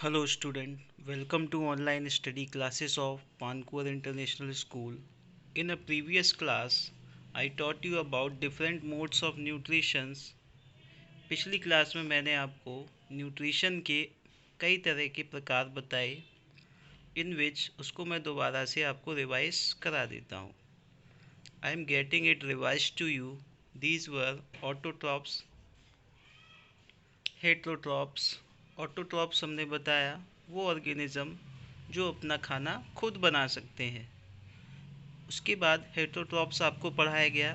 Hello student, welcome to online study classes of Vancouver International School. In a previous class, I taught you about different modes of nutrition. पिछली class में मैंने आपको nutrition के कई तरह के प्रकार बताए इन विच उसको मैं दोबारा से आपको रिवाइज करा देता हूँ. I am getting it revised to you. These were autotrophs, heterotrophs. Autotrophs हमने बताया वो ऑर्गेनिज्म जो अपना खाना खुद बना सकते हैं. उसके बाद हेट्रोट्रॉप्स आपको पढ़ाया गया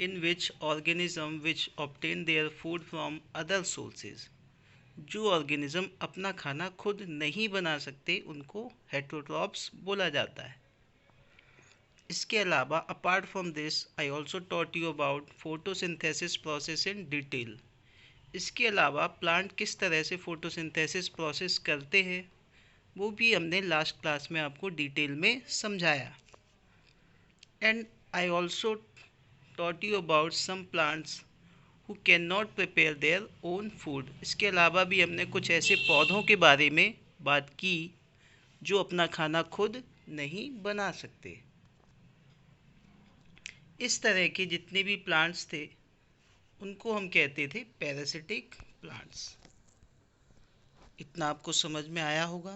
in which organism which obtain their food from other sources. जो ऑर्गेनिज्म अपना खाना खुद नहीं बना सकते उनको हेट्रोट्रॉप्स बोला जाता है. इसके अलावा apart from this I also taught you about photosynthesis process in detail. इसके अलावा प्लांट किस तरह से फोटोसिंथेसिस प्रोसेस करते हैं वो भी हमने लास्ट क्लास में आपको डिटेल में समझाया. And I also taught you about some plants who cannot prepare their own food. इसके अलावा भी हमने कुछ ऐसे पौधों के बारे में बात की जो अपना खाना खुद नहीं बना सकते. इस तरह के जितने भी प्लांट्स थे उनको हम कहते थे पैरासिटिक प्लांट्स. इतना आपको समझ में आया होगा.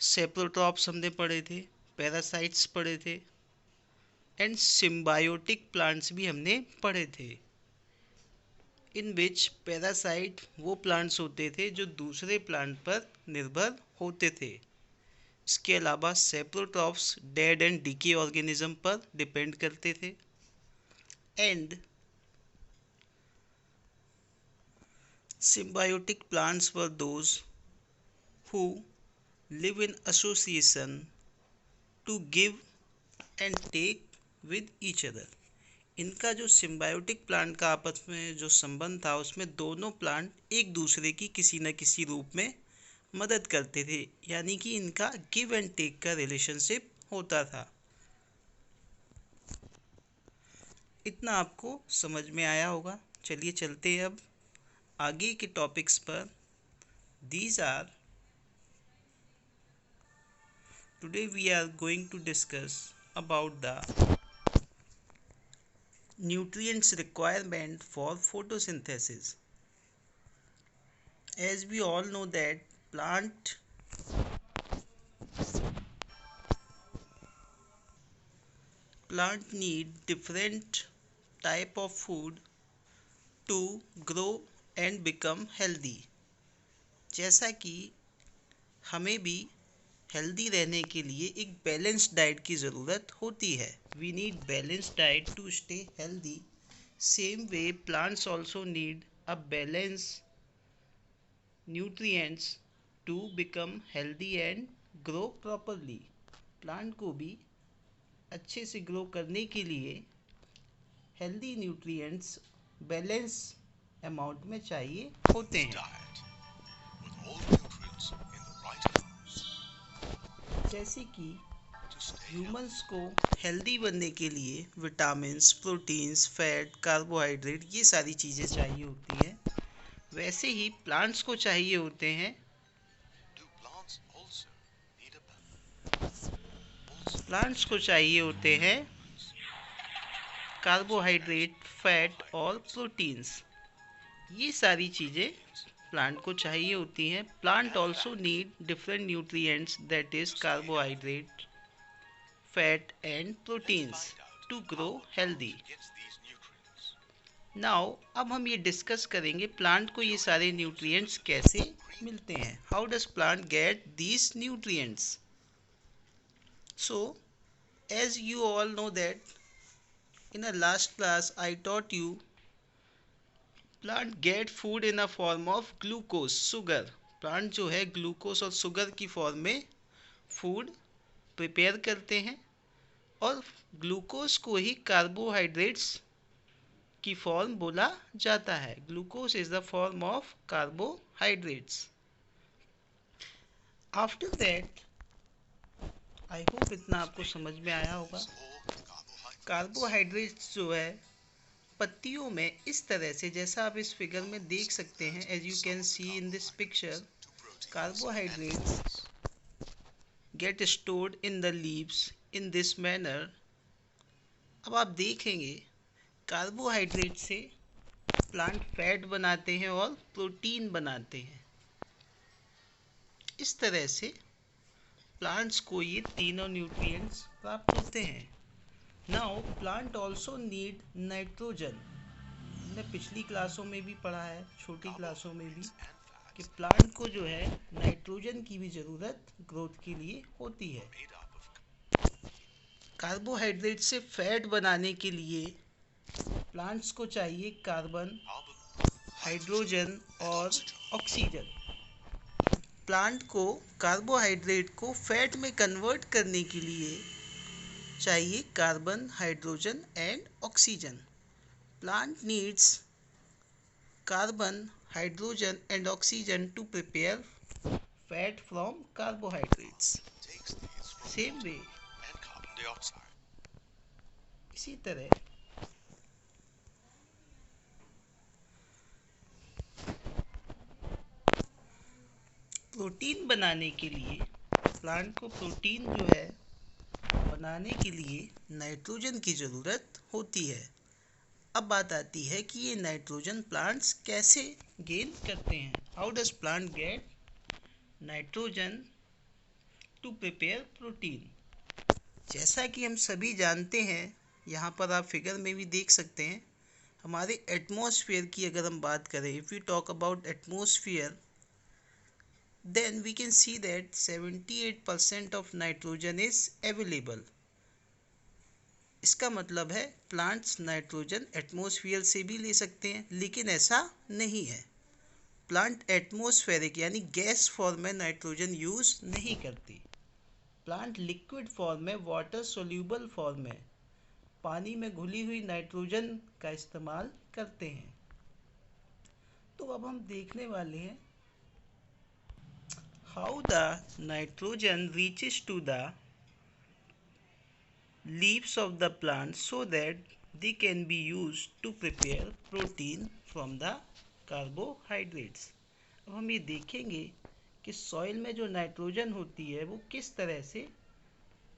सेप्रोट्रॉप्स हमने पढ़े थे, पैरासाइट्स पढ़े थे एंड सिम्बायोटिक प्लांट्स भी हमने पढ़े थे. इन विच पैरासाइट वो प्लांट्स होते थे जो दूसरे प्लांट पर निर्भर होते थे. इसके अलावा saprotrophs dead and decay organism पर डिपेंड करते थे. And symbiotic plants were those who live in association to give and take with each other. इनका जो सिम्बायोटिक प्लांट का आपस में जो संबंध था उसमें दोनों प्लांट एक दूसरे की किसी न किसी रूप में मदद करते थे, यानी कि इनका गिव एंड टेक का रिलेशनशिप होता था. इतना आपको समझ में आया होगा. चलिए चलते हैं अब आगे के टॉपिक्स पर. These are today we are going to discuss about the nutrients requirement for photosynthesis. As we all know that plant need different type of food to grow and become healthy. जैसा कि हमें भी healthy रहने के लिए एक balanced diet की ज़रूरत होती है. We need balanced diet to stay healthy. Same way plants also need a balance nutrients to become healthy and grow properly. Plant को भी अच्छे से ग्रो करने के लिए हेल्दी न्यूट्रिएंट्स बैलेंस अमाउंट में चाहिए होते हैं. जैसे कि ह्यूमंस को हेल्दी बनने के लिए विटामिन्स, प्रोटीन्स, फैट, कार्बोहाइड्रेट ये सारी चीज़ें चाहिए होती हैं, वैसे ही प्लांट्स को चाहिए होते हैं. प्लांट्स को चाहिए होते हैं कार्बोहाइड्रेट, फैट और प्रोटीन्स. ये सारी चीज़ें प्लांट को चाहिए होती हैं. Plant also need different nutrients that is carbohydrate, fat and proteins to grow healthy. Now अब हम ये डिस्कस करेंगे प्लांट को ये सारे न्यूट्रिएंट्स कैसे मिलते हैं. How does plant get these nutrients. So as you all know that in a last class I taught you plant get food in a form of glucose, sugar. Plant जो है glucose और sugar की form में food prepare करते हैं और glucose को ही carbohydrates की फॉर्म बोला जाता है. Glucose is the form of carbohydrates. After that I hope इतना आपको समझ में आया होगा. कार्बोहाइड्रेट्स जो है पत्तियों में इस तरह से, जैसा आप इस फिगर में देख सकते हैं, as you can see in this picture, carbohydrates get stored in the leaves in this manner. अब आप देखेंगे कार्बोहाइड्रेट से प्लांट फैट बनाते हैं और प्रोटीन बनाते हैं। इस तरह से प्लांट्स को ये तीनों न्यूट्रिएंट्स प्राप्त होते हैं। Now plant also need nitrogen. हमने पिछली क्लासों में भी पढ़ा है, छोटी क्लासों में भी, कि प्लांट को जो है नाइट्रोजन की भी ज़रूरत ग्रोथ के लिए होती है। कार्बोहाइड्रेट से फैट बनाने के लिए प्लांट्स को चाहिए कार्बन, हाइड्रोजन और ऑक्सीजन। प्लांट को कार्बोहाइड्रेट को फैट में कन्वर्ट करने के लिए चाहिए carbon, hydrogen and oxygen. Plant needs carbon, hydrogen and oxygen to prepare fat from carbohydrates. Same way, इसी तरह प्रोटीन बनाने के लिए, प्लांट को प्रोटीन जो है बनाने के लिए नाइट्रोजन की ज़रूरत होती है। अब बात आती है कि ये नाइट्रोजन प्लांट्स कैसे गेन करते हैं। How does plant get nitrogen to prepare protein. जैसा कि हम सभी जानते हैं, यहाँ पर आप फिगर में भी देख सकते हैं, हमारे एटमॉस्फेयर की अगर हम बात करें, if we talk about atmosphere, then we can see that 78% of nitrogen is available. इसका मतलब है प्लांट्स नाइट्रोजन एटमॉस्फेयर से भी ले सकते हैं, लेकिन ऐसा नहीं है। प्लांट एटमॉस्फेरिक यानी गैस फॉर्म में नाइट्रोजन यूज़ नहीं करती। प्लांट लिक्विड फॉर्म में, वाटर सोल्यूबल फॉर्म में, पानी में घुली हुई नाइट्रोजन का इस्तेमाल करते हैं। तो अब हम देखने वाले हैं how the nitrogen reaches to the leaves of the plant so that they can be used to prepare protein from the carbohydrates. अब हम ये देखेंगे कि सॉइल में जो नाइट्रोजन होती है वो किस तरह से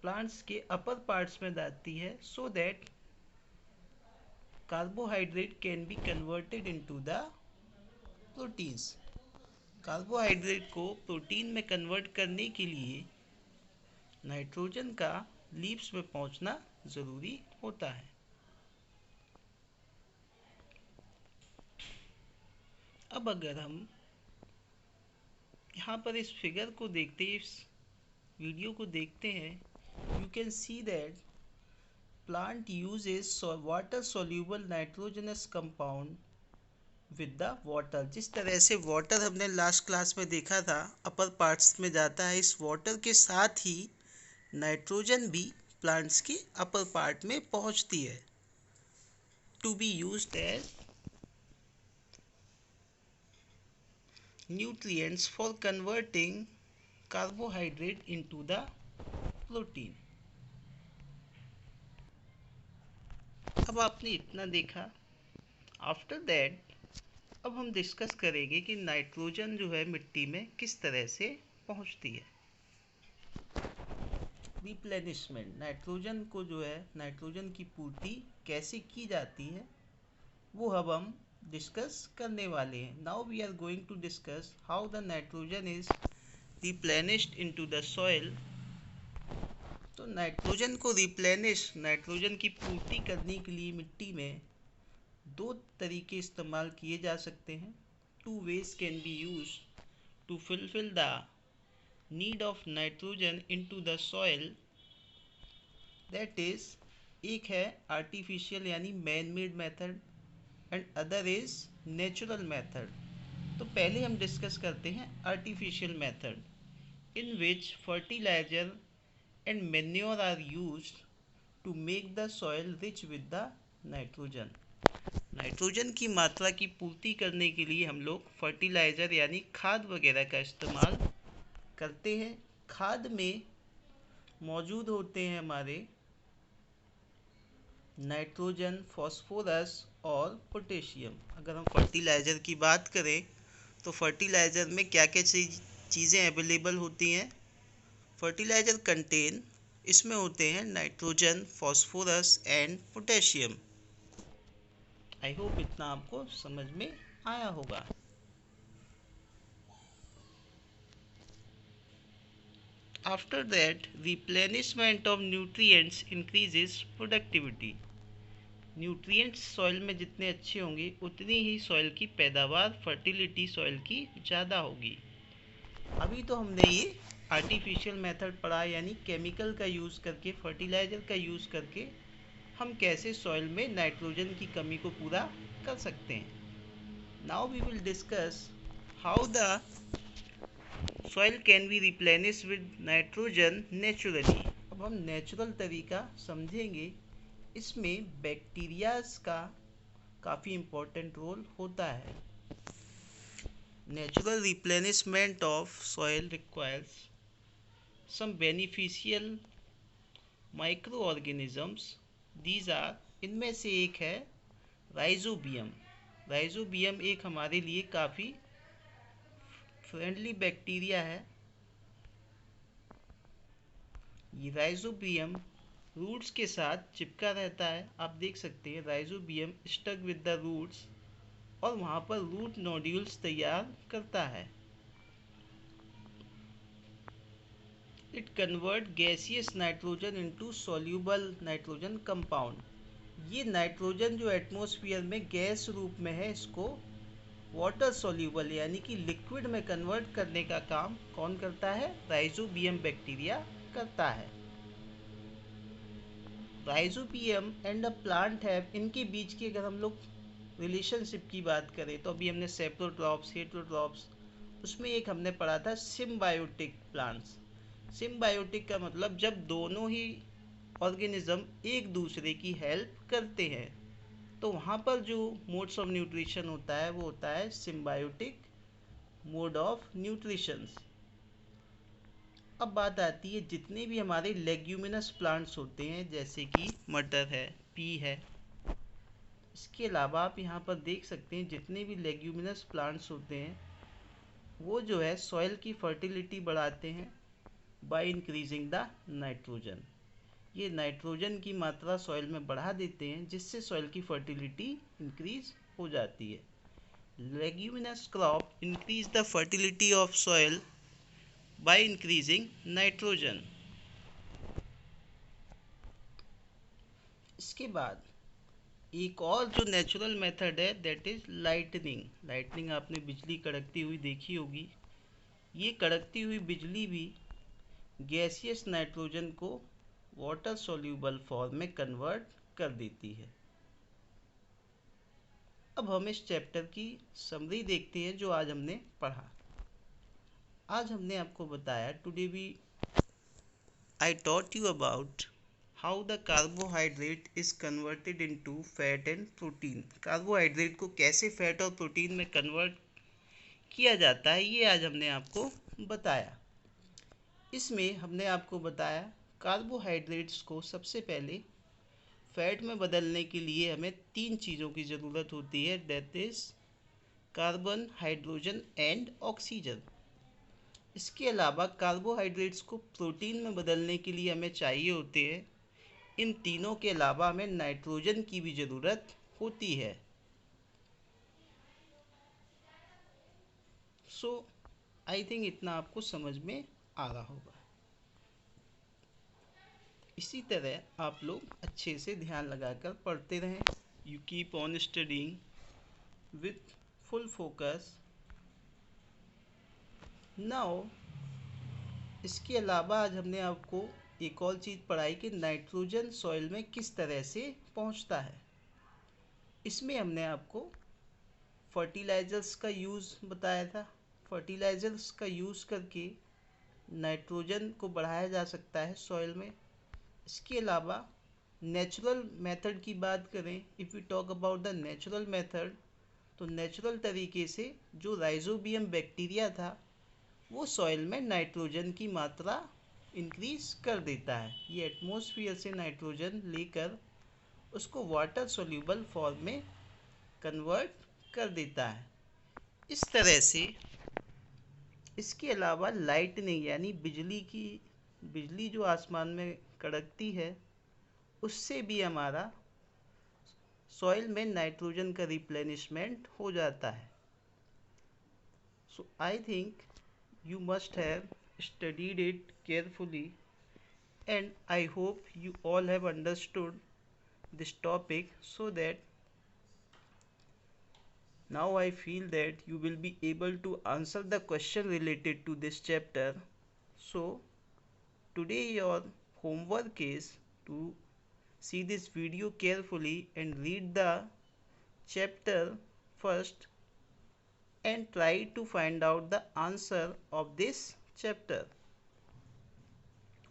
प्लांट्स के अपर पार्ट्स में जाती है, so that carbohydrate can be converted into the proteins. Carbohydrate को प्रोटीन में कन्वर्ट करने के लिए नाइट्रोजन का लीव्स में पहुंचना ज़रूरी होता है। अब अगर हम यहाँ पर इस फिगर को देखते हैं, इस वीडियो को देखते हैं, you can see that plant uses water soluble nitrogenous compound with the water. जिस तरह से वाटर हमने लास्ट क्लास में देखा था अपर पार्ट्स में जाता है, इस वाटर के साथ ही नाइट्रोजन भी प्लांट्स के अपर पार्ट में पहुंचती है, to be used as nutrients for converting carbohydrate into the protein. अब आपने इतना देखा। आफ्टर दैट अब हम डिस्कस करेंगे कि नाइट्रोजन जो है मिट्टी में किस तरह से पहुंचती है। रिप्लेनिशमेंट, नाइट्रोजन को जो है नाइट्रोजन की पूर्ति कैसे की जाती है वो अब हम डिस्कस करने वाले हैं। Now we are going to discuss how the nitrogen is replenished into the soil. तो नाइट्रोजन को रिप्लेनिश, नाइट्रोजन की पूर्ति करने के लिए मिट्टी में दो तरीके इस्तेमाल किए जा सकते हैं। Two ways can be used to fulfil the need of nitrogen into the soil, that is, एक है आर्टिफिशियल यानी man made method and other is natural method. तो पहले हम डिस्कस करते हैं artificial method, in which fertiliser and manure are used to make the soil rich with the nitrogen. Nitrogen की मात्रा की पूर्ति करने के लिए हम लोग फर्टिलाइज़र यानी खाद वगैरह का इस्तेमाल करते हैं। खाद में मौजूद होते हैं हमारे नाइट्रोजन, फॉस्फोरस और पोटेशियम। अगर हम फर्टिलाइज़र की बात करें तो फर्टिलाइज़र में क्या क्या चीज़ें अवेलेबल होती हैं? फर्टिलाइज़र कंटेन, इसमें होते हैं nitrogen, phosphorus and potassium. I hope इतना आपको समझ में आया होगा। After that, replenishment of nutrients increases productivity. Nutrients soil में जितने अच्छे होंगे उतनी ही सॉइल की पैदावार, फर्टिलिटी सॉइल की ज़्यादा होगी। अभी तो हमने ये आर्टिफिशियल मेथड पढ़ा, यानी केमिकल का यूज़ करके, फर्टिलाइज़र का यूज़ करके हम कैसे सॉइल में नाइट्रोजन की कमी को पूरा कर सकते हैं। Now we will discuss how the soil can be replenish with nitrogen naturally. अब हम नेचुरल तरीका समझेंगे। इसमें बैक्टीरियाज का काफ़ी इम्पोर्टेंट रोल होता है। Natural replenishment of soil requires some beneficial micro organisms. These are, इनमें से एक है राइजोबियम। राइजोबियम एक हमारे लिए काफ़ी फ्रेंडली बैक्टीरिया है। ये राइजोबियम रूट्स के साथ चिपका रहता है। आप देख सकते हैं rhizobium stuck with the roots और वहाँ पर रूट नोड्यूल्स तैयार करता है। It convert gaseous nitrogen into soluble nitrogen compound. ये नाइट्रोजन जो एटमॉस्फेयर में गैस रूप में है, इसको वाटर सॉल्यूबल यानी कि लिक्विड में कन्वर्ट करने का काम कौन करता है? राइजोबियम बैक्टीरिया करता है। Rhizobium and a plant have, इनके बीच की अगर हम लोग रिलेशनशिप की बात करें तो अभी हमने सेप्टोट्रॉप्स, हेटेरोट्रॉप्स, उसमें एक हमने पढ़ा था सिम्बायोटिक प्लांट्स। सिम्बायोटिक का मतलब जब दोनों ही ऑर्गेनिज्म एक दूसरे की हेल्प करते हैं, तो वहाँ पर जो मोड्स ऑफ न्यूट्रिशन होता है वो होता है सिम्बायोटिक मोड ऑफ न्यूट्रिशंस। अब बात आती है जितने भी हमारे लेग्यूमिनस प्लांट्स होते हैं, जैसे कि मटर है, पी है, इसके अलावा आप यहाँ पर देख सकते हैं जितने भी लेग्यूमिनस प्लांट्स होते हैं वो जो है सॉइल की फर्टिलिटी बढ़ाते हैं बाय इंक्रीजिंग द नाइट्रोजन। ये नाइट्रोजन की मात्रा सॉइल में बढ़ा देते हैं जिससे सॉइल की फर्टिलिटी इंक्रीज हो जाती है। Leguminous crop increase the fertility of soil by increasing nitrogen. इसके बाद एक और जो नेचुरल मेथड है दैट इज लाइटनिंग। लाइटनिंग आपने बिजली कड़कती हुई देखी होगी। ये कड़कती हुई बिजली भी गैसियस नाइट्रोजन को वाटर सॉल्यूबल फॉर्म में कन्वर्ट कर देती है। अब हम इस चैप्टर की समरी देखते हैं जो आज हमने पढ़ा। आज हमने आपको बताया, today we I taught you about how the carbohydrate is converted into fat and protein. Carbohydrate को कैसे फैट और प्रोटीन में कन्वर्ट किया जाता है, ये आज हमने आपको बताया। इसमें हमने आपको बताया कार्बोहाइड्रेट्स को सबसे पहले फैट में बदलने के लिए हमें 3 चीज़ों की ज़रूरत होती है, that is carbon, hydrogen and oxygen. इसके अलावा कार्बोहाइड्रेट्स को प्रोटीन में बदलने के लिए हमें चाहिए होते हैं, इन तीनों के अलावा हमें नाइट्रोजन की भी ज़रूरत होती है। सो आई थिंक इतना आपको समझ में आ रहा होगा। इसी तरह आप लोग अच्छे से ध्यान लगाकर पढ़ते रहें। You keep on studying with full focus. Now इसके अलावा आज हमने आपको एक और चीज़ पढ़ाई कि नाइट्रोजन सॉइल में किस तरह से पहुंचता है। इसमें हमने आपको फर्टिलाइज़र्स का यूज़ बताया था। फर्टिलाइज़र्स का यूज़ करके नाइट्रोजन को बढ़ाया जा सकता है सॉइल में। इसके अलावा नेचुरल मेथड की बात करें, if we talk about the natural method, तो नेचुरल तरीके से जो राइजोबियम बैक्टीरिया था वो सॉइल में नाइट्रोजन की मात्रा इंक्रीज कर देता है। ये एटमॉस्फेयर से नाइट्रोजन लेकर उसको वाटर सोल्यूबल फॉर्म में कन्वर्ट कर देता है। इस तरह से इसके अलावा लाइटनिंग यानी बिजली जो आसमान में कड़कती है, उससे भी हमारा सॉइल में नाइट्रोजन का रिप्लेनिशमेंट हो जाता है। So I think you must have studied it carefully, and I hope you all have understood this topic, so that now I feel that you will be able to answer the question related to this chapter. So today your homework is to see this video carefully and read the chapter first and try to find out the answer of this chapter.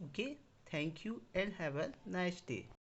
Okay, thank you and have a nice day.